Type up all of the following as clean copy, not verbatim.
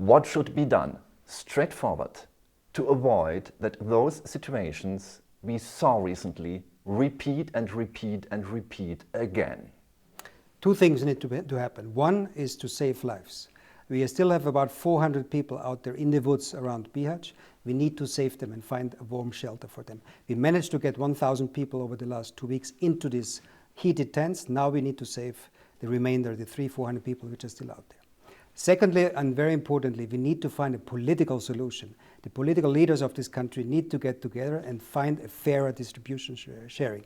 What should be done, straightforward, to avoid that those situations we saw recently repeat and repeat and repeat again? Two things need to happen. One is to save lives. We still have about 400 people out there in the woods around Bihać. We need to save them and find a warm shelter for them. We managed to get 1,000 people over the last 2 weeks into these heated tents. Now we need to save the remainder, the 300-400 people which are still out there. Secondly, and very importantly, we need to find a political solution. The political leaders of this country need to get together and find a fairer distribution sharing.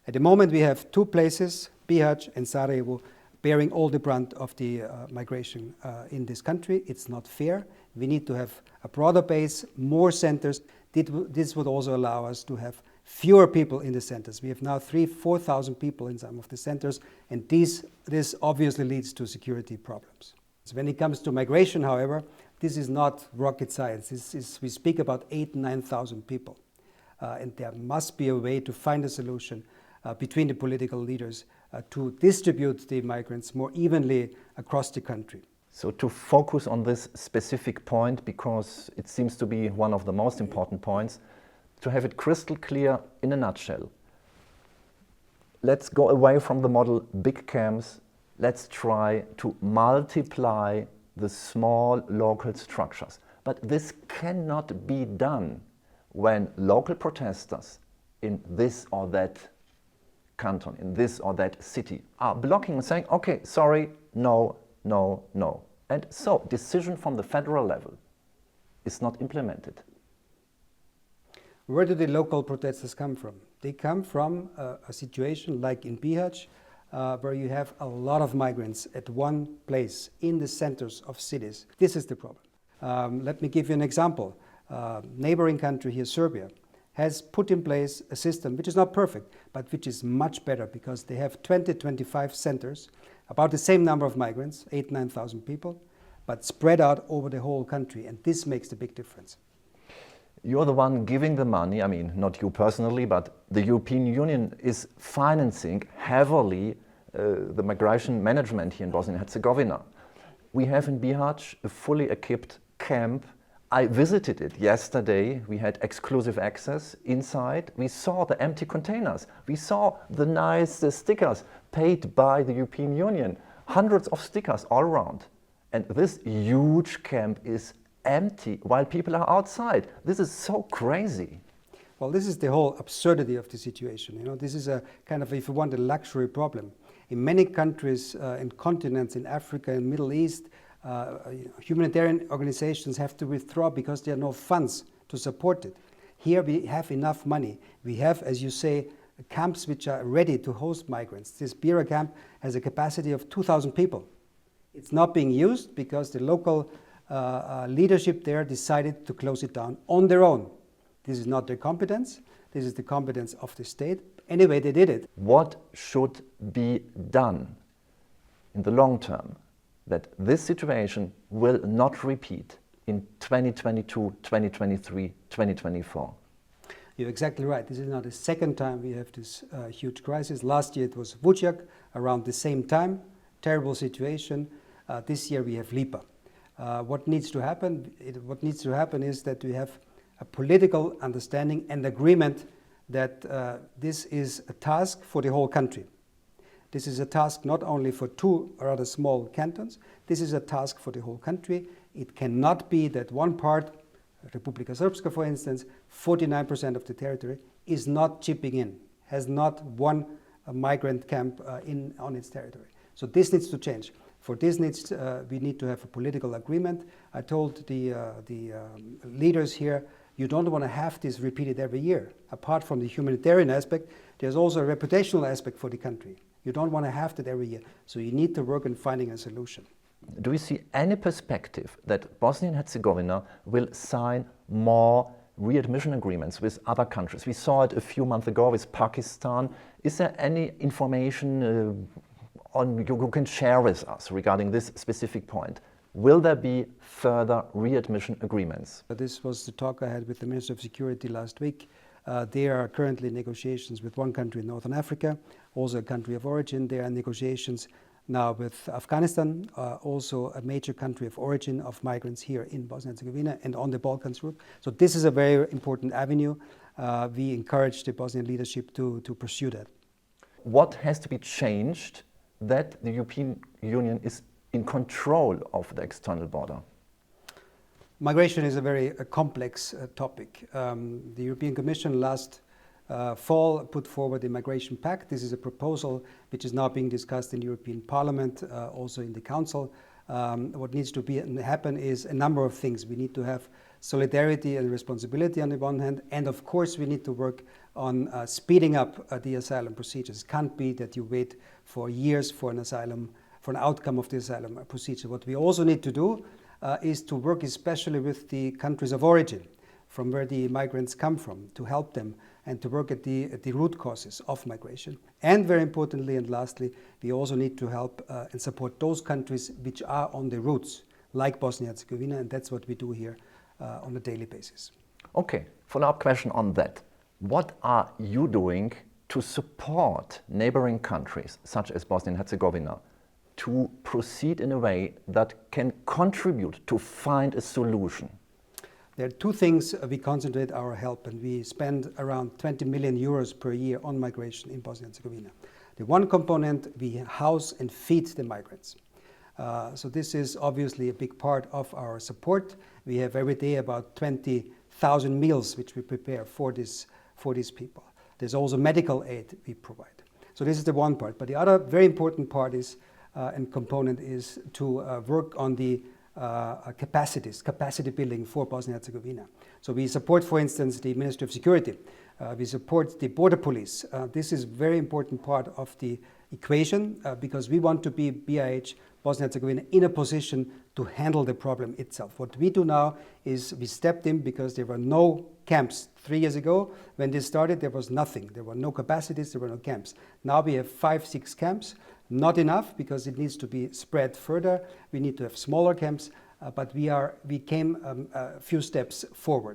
At the moment, we have two places, Bihać and Sarajevo, bearing all the brunt of the migration in this country. It's not fair. We need to have a broader base, more centers. This would also allow us to have fewer people in the centers. We have now 3,000-4,000 people in some of the centers, and this obviously leads to security problems. So when it comes to migration, however, this is not rocket science. We speak about 8,000-9,000 people. And there must be a way to find a solution between the political leaders to distribute the migrants more evenly across the country. So to focus on this specific point, because it seems to be one of the most important points, to have it crystal clear in a nutshell, let's go away from the model big camps. Let's try to multiply the small local structures. But this cannot be done when local protesters in this or that canton, in this or that city, are blocking and saying, okay, sorry, no, no, no. And so decision from the federal level is not implemented. Where do the local protesters come from? They come from a situation like in Bihać, where you have a lot of migrants at one place in the centers of cities. This is the problem. Let me give you an example. Neighboring country here, Serbia, has put in place a system which is not perfect, but which is much better because they have 20-25 centers, about the same number of migrants, 8,000-9,000 people, but spread out over the whole country, and this makes the big difference. You're the one giving the money, I mean, not you personally, but the European Union is financing heavily the migration management here in Bosnia and Herzegovina. We have in Bihać a fully equipped camp. I visited it yesterday. We had exclusive access inside. We saw the empty containers. We saw the nice stickers paid by the European Union. Hundreds of stickers all around. And this huge camp is empty while people are outside. This is so crazy. Well, this is the whole absurdity of the situation. You know, this is a kind of, if you want, a luxury problem. In many countries and continents in Africa and Middle East, humanitarian organizations have to withdraw because there are no funds to support it. Here we have enough money. We have, as you say, camps which are ready to host migrants. This Bira camp has a capacity of 2,000 people. It's not being used because the local leadership there decided to close it down on their own. This is not their competence. This is the competence of the state. Anyway, they did it. What should be done in the long term that this situation will not repeat in 2022, 2023, 2024? You're exactly right. This is now the second time we have this huge crisis. Last year it was Vučjak around the same time. Terrible situation. This year we have Lipa. What needs to happen? What needs to happen is that we have a political understanding and agreement that this is a task for the whole country. This is a task not only for two rather small cantons, this is a task for the whole country. It cannot be that one part, Republika Srpska for instance, 49% of the territory, is not chipping in, has not one migrant camp on its territory. So this needs to change. For this we need to have a political agreement. I told the leaders here, you don't want to have this repeated every year. Apart from the humanitarian aspect, there's also a reputational aspect for the country. You don't want to have that every year. So you need to work on finding a solution. Do you see any perspective that Bosnia and Herzegovina will sign more readmission agreements with other countries? We saw it a few months ago with Pakistan. Is there any information you can share with us regarding this specific point? Will there be further readmission agreements? This was the talk I had with the Minister of Security last week. There are currently negotiations with one country in Northern Africa, also a country of origin. There are negotiations now with Afghanistan, also a major country of origin of migrants here in Bosnia and Herzegovina and on the Balkans route. So this is a very important avenue. We encourage the Bosnian leadership to pursue that. What has to be changed that the European Union is in control of the external border? Migration is a very complex topic. The European Commission last fall put forward the Migration Pact. This is a proposal which is now being discussed in the European Parliament, also in the Council. What needs to happen is a number of things. We need to have solidarity and responsibility on the one hand, and of course we need to work on speeding up the asylum procedures. It can't be that you wait for years for an outcome of the asylum procedure. What we also need to do is to work especially with the countries of origin, from where the migrants come from, to help them and to work at the root causes of migration. And very importantly and lastly, we also need to help and support those countries which are on the routes, like Bosnia and Herzegovina, and that's what we do here on a daily basis. Okay, follow-up question on that. What are you doing to support neighboring countries, such as Bosnia and Herzegovina, to proceed in a way that can contribute to find a solution? There are two things we concentrate our help, and we spend around 20 million euros per year on migration in Bosnia and Herzegovina. The one component, we house and feed the migrants. So this is obviously a big part of our support. We have every day about 20,000 meals which we prepare for these people. There's also medical aid we provide. So this is the one part. But the other very important part is and component is to work on the capacity building for Bosnia and Herzegovina. So we support, for instance, the Ministry of Security. We support the border police. This is a very important part of the equation because we want to be, BIH, Bosnia and Herzegovina, in a position to handle the problem itself. What we do now is we stepped in because there were no camps. 3 years ago, when this started, there was nothing. There were no capacities, there were no camps. Now we have 5-6 camps. Not enough because it needs to be spread further. We need to have smaller camps, but we came a few steps forward.